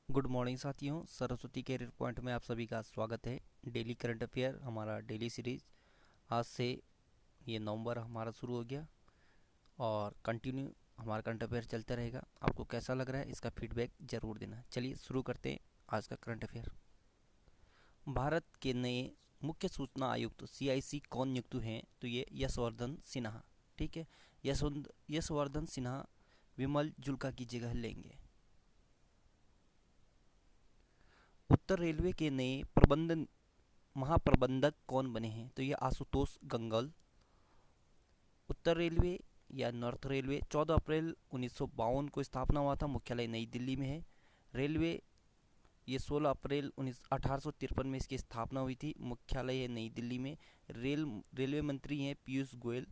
Good morning साथियों, Saraswati career point में आप सभी का स्वागत है। डेली करंट अफेयर हमारा डेली सीरीज आज से ये नवंबर हमारा शुरू हो गया और कंटिन्यू हमारा करंट अफेयर चलता रहेगा। आपको कैसा लग रहा है इसका फीडबैक ज़रूर देना। चलिए शुरू करते हैं आज का करंट अफेयर। भारत के नए मुख्य सूचना आयुक्त CIC कौन नियुक्त हैं? तो ये यशवर्धन सिन्हा। ठीक है, यशवर्धन सिन्हा विमल जुल्का की जगह लेंगे। उत्तर रेलवे के नए प्रबंधन महाप्रबंधक कौन बने हैं? तो ये आशुतोष गंगल। उत्तर रेलवे या नॉर्थ रेलवे 14 अप्रैल 1952 को स्थापना हुआ था, मुख्यालय नई दिल्ली में है। रेलवे ये 16 अप्रैल 1853 में इसकी स्थापना हुई थी, मुख्यालय है नई दिल्ली में। रेलवे मंत्री हैं पीयूष गोयल।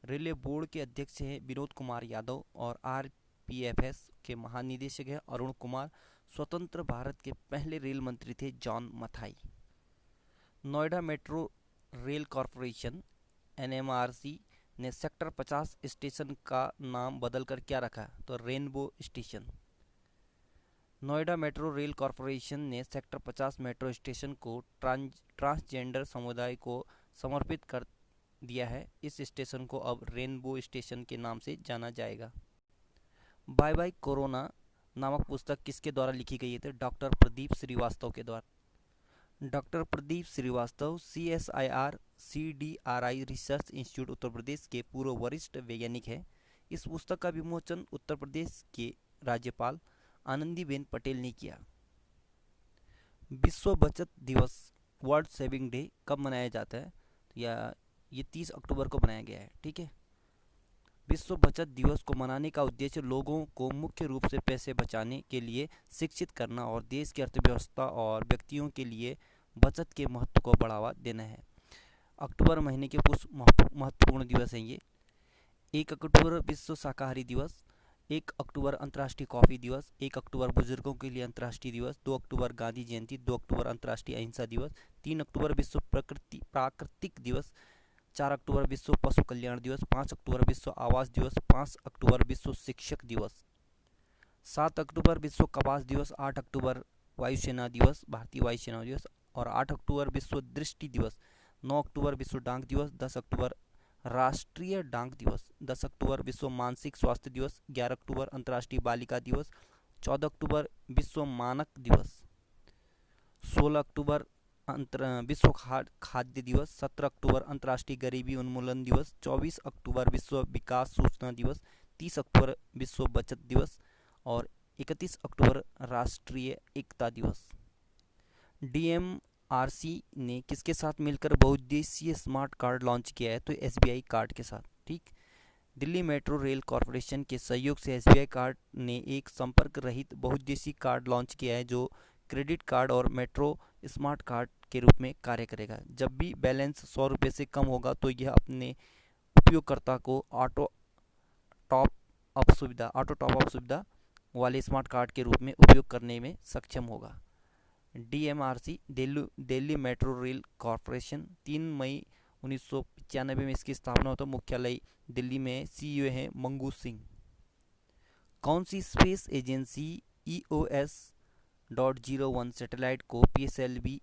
रेलवे बोर्ड के अध्यक्ष हैं विनोद कुमार यादव और RPFS के महानिदेशक हैं अरुण कुमार। स्वतंत्र भारत के पहले रेल मंत्री थे John Mathai. Noida metro rail corporation NMRC ने सेक्टर 50 स्टेशन का नाम बदलकर क्या रखा? तो rainbow station. Noida metro rail corporation ने सेक्टर 50 मेट्रो स्टेशन को ट्रांसजेंडर समुदाय को समर्पित कर दिया है। इस स्टेशन को अब रेनबो स्टेशन के नाम से जाना जाएगा। बाय बाय कोरोना नामक पुस्तक किसके द्वारा लिखी गई है? तो डॉक्टर प्रदीप श्रीवास्तव के द्वारा। Doctor Pradeep Srivastava CSIR CDRI research institute Uttar Pradesh के पूर्व वरिष्ठ वैज्ञानिक हैं। इस पुस्तक का विमोचन उत्तर प्रदेश के राज्यपाल आनंदीबेन पटेल ने किया। विश्व बचत दिवस वर्ल्ड सेविंग डे कब मनाया जाता है? या ये 30 अक्टूबर को मनाया गया है। ठीक है, विश्व बचत दिवस को मनाने का उद्देश्य लोगों को मुख्य रूप से पैसे बचाने के लिए शिक्षित करना और देश की अर्थव्यवस्था और व्यक्तियों के लिए बचत के महत्व को बढ़ावा देना है। अक्टूबर महीने के कुछ महत्वपूर्ण दिवस हैं ये। 1 अक्टूबर विश्व शाकाहारी दिवस, 1 अक्टूबर अंतर्राष्ट्रीय कॉफ़ी दिवस, 1 अक्टूबर बुजुर्गों के लिए अंतर्राष्ट्रीय दिवस, 2 अक्टूबर गांधी जयंती, 2 अक्टूबर अंतर्राष्ट्रीय अहिंसा दिवस, 3 अक्टूबर विश्व प्राकृतिक दिवस, 4 अक्टूबर विश्व पशु कल्याण दिवस, 5 अक्टूबर विश्व आवास दिवस, 5 अक्टूबर विश्व शिक्षक दिवस, 7 अक्टूबर विश्व कपास दिवस, 8 अक्टूबर वायुसेना दिवस भारतीय वायुसेना दिवस और 8 अक्टूबर विश्व दृष्टि दिवस, 9 अक्टूबर विश्व डाक दिवस, 10 अक्टूबर राष्ट्रीय डाक दिवस, 10 अक्टूबर विश्व मानसिक स्वास्थ्य दिवस, 11 अक्टूबर अंतर्राष्ट्रीय बालिका दिवस, 14 अक्टूबर विश्व मानक दिवस, 16 अक्टूबर विश्व खाद्य दिवस, 17 अक्टूबर अंतर्राष्ट्रीय गरीबी उन्मूलन दिवस, 24 अक्टूबर विश्व विकास सूचना दिवस, 30 अक्टूबर विश्व बचत दिवस और 31 अक्टूबर राष्ट्रीय एकता दिवस। DMRC ने किसके साथ मिलकर बहुउद्देशीय स्मार्ट कार्ड लॉन्च किया है? तो SBI कार्ड के साथ। ठीक, दिल्ली मेट्रो रेल कॉरपोरेशन के सहयोग से SBI कार्ड ने एक संपर्क रहित बहुउद्देशीय कार्ड लॉन्च किया है जो क्रेडिट कार्ड और मेट्रो स्मार्ट कार्ड के रूप में कार्य करेगा। जब भी बैलेंस 100 रुपये से कम होगा तो यह अपने उपयोगकर्ता को ऑटो टॉप अप सुविधा वाले स्मार्ट कार्ड के रूप में उपयोग करने में सक्षम होगा। DMRC Delhi metro rail corporation 3 मई 1995 में इसकी स्थापना होता है, मुख्यालय दिल्ली में। CEO हैं मंगू सिंह। कौन सी स्पेस एजेंसी EOS.01 सैटेलाइट को PSLV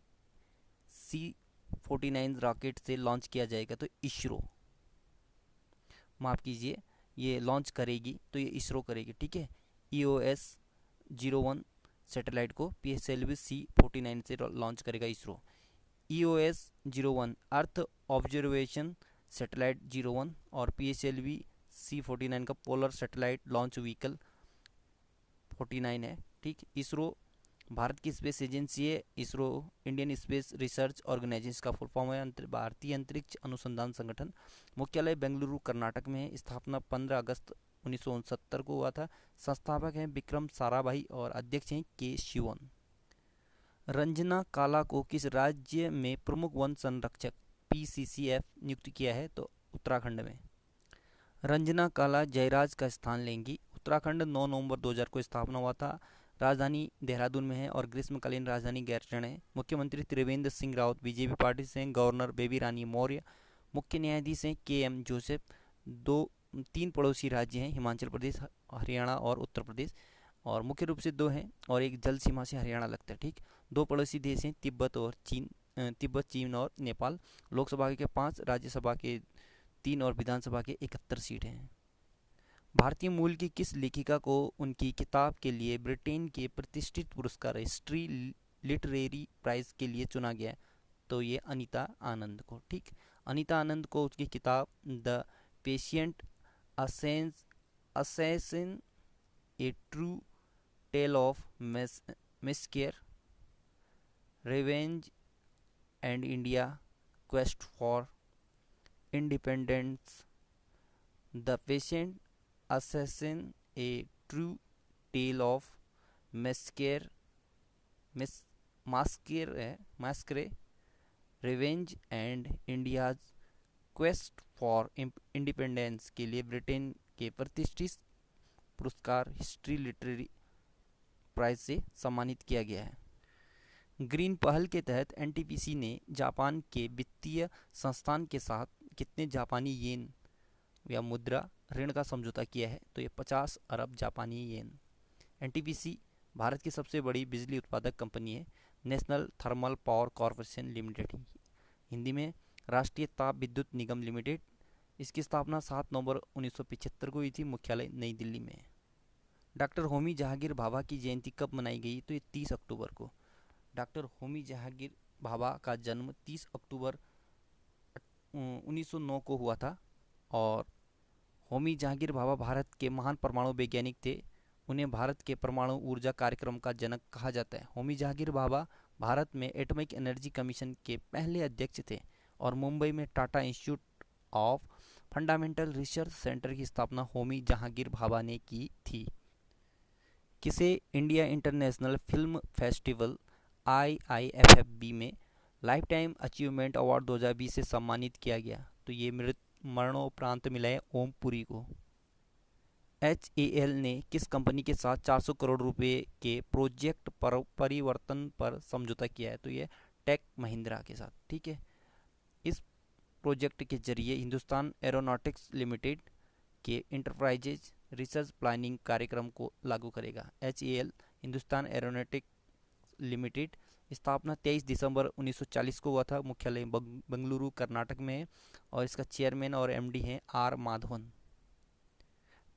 C49 रॉकेट से लॉन्च किया जाएगा? तो इसरो, माफ़ कीजिए, ये लॉन्च करेगी तो ये इसरो करेगी। ठीक है, EOS-01 सैटेलाइट को PSLV C49 से लॉन्च करेगा ISRO. EOS-01 earth observation satellite 01 और PSLV C49 का पोलर सैटेलाइट लॉन्च व्हीकल 49 है। ठीक, इसरो भारत की स्पेस एजेंसी है। ISRO Indian space research organisation का फुल फॉर्म है, भारतीय अंतरिक्ष अनुसंधान संगठन। मुख्यालय बेंगलुरु कर्नाटक में है। स्थापना 15 अगस्त 1969 को हुआ था। संस्थापक हैं विक्रम साराभाई और अध्यक्ष हैं के शिवन। रंजना काला को किस राज्य में प्रमुख वन संरक्षक PCCF नियुक्त किया है? तो उत्तराखंड में। रंजना काला जयराज का स्थान लेंगी। उत्तराखंड 9 नवंबर 2000 को स्थापना हुआ था। राजधानी देहरादून में है और ग्रीष्मकालीन राजधानी गैरसैंण है। मुख्यमंत्री त्रिवेंद्र सिंह रावत BJP पार्टी से हैं। गवर्नर बेबी रानी मौर्य। मुख्य न्यायाधीश हैं KM जोसेफ। 3 पड़ोसी राज्य हैं हिमाचल प्रदेश, हरियाणा और उत्तर प्रदेश। और मुख्य रूप से दो हैं, और एक जल सीमा से हरियाणा लगता है। ठीक, दो पड़ोसी देश हैं, तिब्बत और चीन, तिब्बत, चीन और नेपाल। लोकसभा के 5, राज्यसभा के 3 और विधानसभा के 71 सीटें हैं। भारतीय मूल की किस लेखिका को उनकी किताब के लिए ब्रिटेन के प्रतिष्ठित पुरस्कार हिस्ट्री लिटरेरी प्राइज के लिए चुना गया है? तो ये अनीता आनंद को। ठीक, अनीता आनंद को उसकी किताब the patient assassin, a true tale of masquerade, revenge and India quest for independence, the patient assassin, a true tale of masquer मिस मास्केर है masquerade, revenge and India's quest for independence के लिए ब्रिटेन के प्रतिष्ठित पुरस्कार history literary prize से सम्मानित किया गया है। ग्रीन पहल के तहत एनटीपीसी ने जापान के वित्तीय संस्थान के साथ कितने जापानी येन या मुद्रा ऋण का समझौता किया है? तो ये 50 अरब जापानी येन। एनटीपीसी भारत की सबसे बड़ी बिजली उत्पादक कंपनी है, national thermal power corporation limited, Hindi में राष्ट्रीय ताप विद्युत निगम लिमिटेड। इसकी स्थापना 7 नवंबर 1975 को हुई थी, मुख्यालय नई दिल्ली में है। डॉक्टर होमी जहांगीर भाभा की जयंती कब मनाई गई? तो ये 30 अक्टूबर को। डॉक्टर होमी जहांगीर भाभा का जन्म 30 अक्टूबर 1909 को हुआ था, और होमी जहांगीर भाभा भारत के महान परमाणु वैज्ञानिक थे। उन्हें भारत के परमाणु ऊर्जा कार्यक्रम का जनक कहा जाता है। होमी जहांगीर भाभा भारत में एटॉमिक एनर्जी कमीशन के पहले अध्यक्ष थे, और मुंबई में Tata institute of fundamental research centre की स्थापना होमी जहांगीर भाभा ने की थी। किसे India international film festival IIFFB में लाइफ टाइम अचीवमेंट अवार्ड 2020 से सम्मानित किया गया? तो ये मरणोपरांत मिला है ओम पुरी को। HAL ने किस कंपनी के साथ 400 करोड़ रुपए के प्रोजेक्ट पर परिवर्तन पर समझौता किया है? तो ये टेक महिंद्रा के साथ। ठीक है, इस प्रोजेक्ट के जरिए हिंदुस्तान एरोनॉटिक्स लिमिटेड के इंटरप्राइजेज रिसर्च प्लानिंग कार्यक्रम को लागू करेगा। HAL हिंदुस्तान एरोनॉटिक्स लिमिटेड, स्थापना 23 दिसंबर 1940 को हुआ था, मुख्यालय बंगलुरु कर्नाटक में है, और इसका चेयरमैन और MD हैं R माधवन।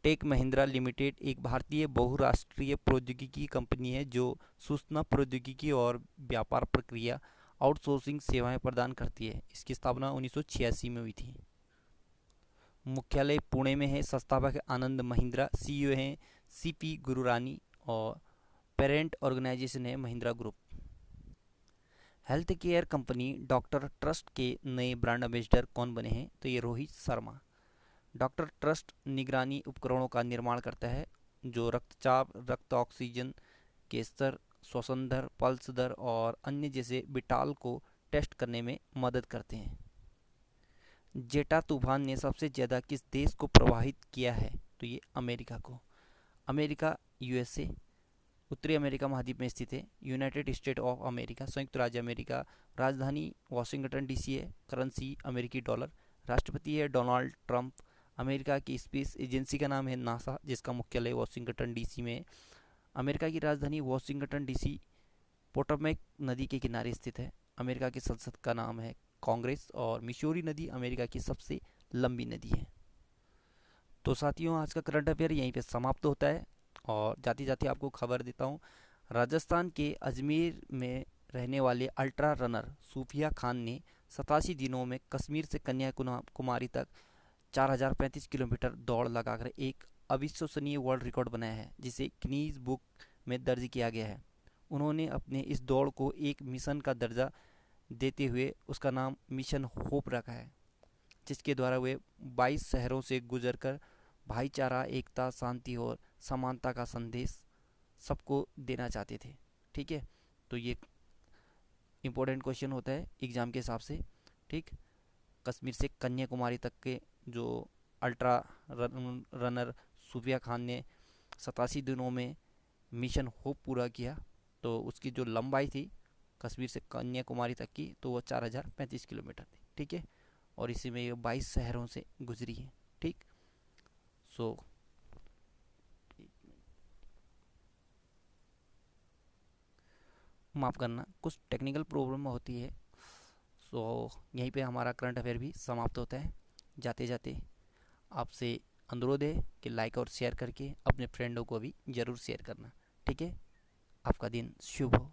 टेक महिंद्रा लिमिटेड एक भारतीय बहुराष्ट्रीय प्रौद्योगिकी कंपनी है जो सूचना प्रौद्योगिकी और व्यापार प्रक्रिया आउटसोर्सिंग सेवाएं प्रदान करती है। इसकी स्थापना 1986 में हुई थी। मुख्यालय पुणे में है। संस्थापक आनंद महिंद्रा, CEO हैं CP गुरुरानी, और पेरेंट ऑर्गेनाइजेशन है Mahindra group. Health care company doctor trust के नए ब्रांड एम्बेसडर कौन बने हैं? तो ये रोहित शर्मा। डॉक्टर ट्रस्ट निगरानी उपकरणों का निर्माण करता है जो रक्तचाप, रक्त ऑक्सीजन के स्तर, श्वसन दर, पल्स दर और अन्य जैसे विटाल को टेस्ट करने में मदद करते हैं। जेटा तूफान ने सबसे ज़्यादा किस देश को प्रभावित किया है? तो ये अमेरिका को। अमेरिका USA उत्तरी अमेरिका महाद्वीप में स्थित है। यूनाइटेड स्टेट ऑफ अमेरिका, संयुक्त राज्य अमेरिका। राजधानी वाशिंगटन DC है। करेंसी अमेरिकी डॉलर। राष्ट्रपति है डोनाल्ड ट्रंप। अमेरिका की स्पेस एजेंसी का नाम है नासा, जिसका मुख्यालय वाशिंगटन DC में है। अमेरिका की राजधानी वाशिंगटन DC पोटोमैक नदी के किनारे स्थित है। अमेरिका की संसद का नाम है कांग्रेस, और मिशोरी नदी अमेरिका की सबसे लंबी नदी है। तो साथियों, आज का करंट अफेयर यहीं पे समाप्त होता है, और जाते जाते आपको खबर देता हूँ। राजस्थान के अजमेर में रहने वाले अल्ट्रा रनर सूफिया खान ने 87 दिनों में कश्मीर से कन्याकुमारी तक 4035 किलोमीटर दौड़ लगाकर एक अविश्वसनीय वर्ल्ड रिकॉर्ड बनाया है, जिसे गिनीज बुक में दर्ज किया गया है। उन्होंने अपने इस दौड़ को एक मिशन का दर्जा देते हुए उसका नाम मिशन होप रखा है, जिसके द्वारा वे 22 शहरों से गुजरकर भाईचारा, एकता, शांति और समानता का संदेश सबको देना चाहते थे। ठीक है, तो ये इम्पोर्टेंट क्वेश्चन होता है एग्ज़ाम के हिसाब से। ठीक, कश्मीर से कन्याकुमारी तक के जो अल्ट्रा रनर सूफिया खान ने 87 दिनों में मिशन होप पूरा किया, तो उसकी जो लंबाई थी कश्मीर से कन्याकुमारी तक की, तो वो 4035 किलोमीटर थी। ठीक है, और इसी में ये 22 शहरों से गुजरी है। ठीक, सो माफ़ करना, कुछ टेक्निकल प्रॉब्लम होती है। सो यहीं पे हमारा करंट अफेयर भी समाप्त होता है। जाते जाते आपसे अनुरोध है कि लाइक और शेयर करके अपने फ्रेंडों को भी ज़रूर शेयर करना। ठीक है, आपका दिन शुभ हो।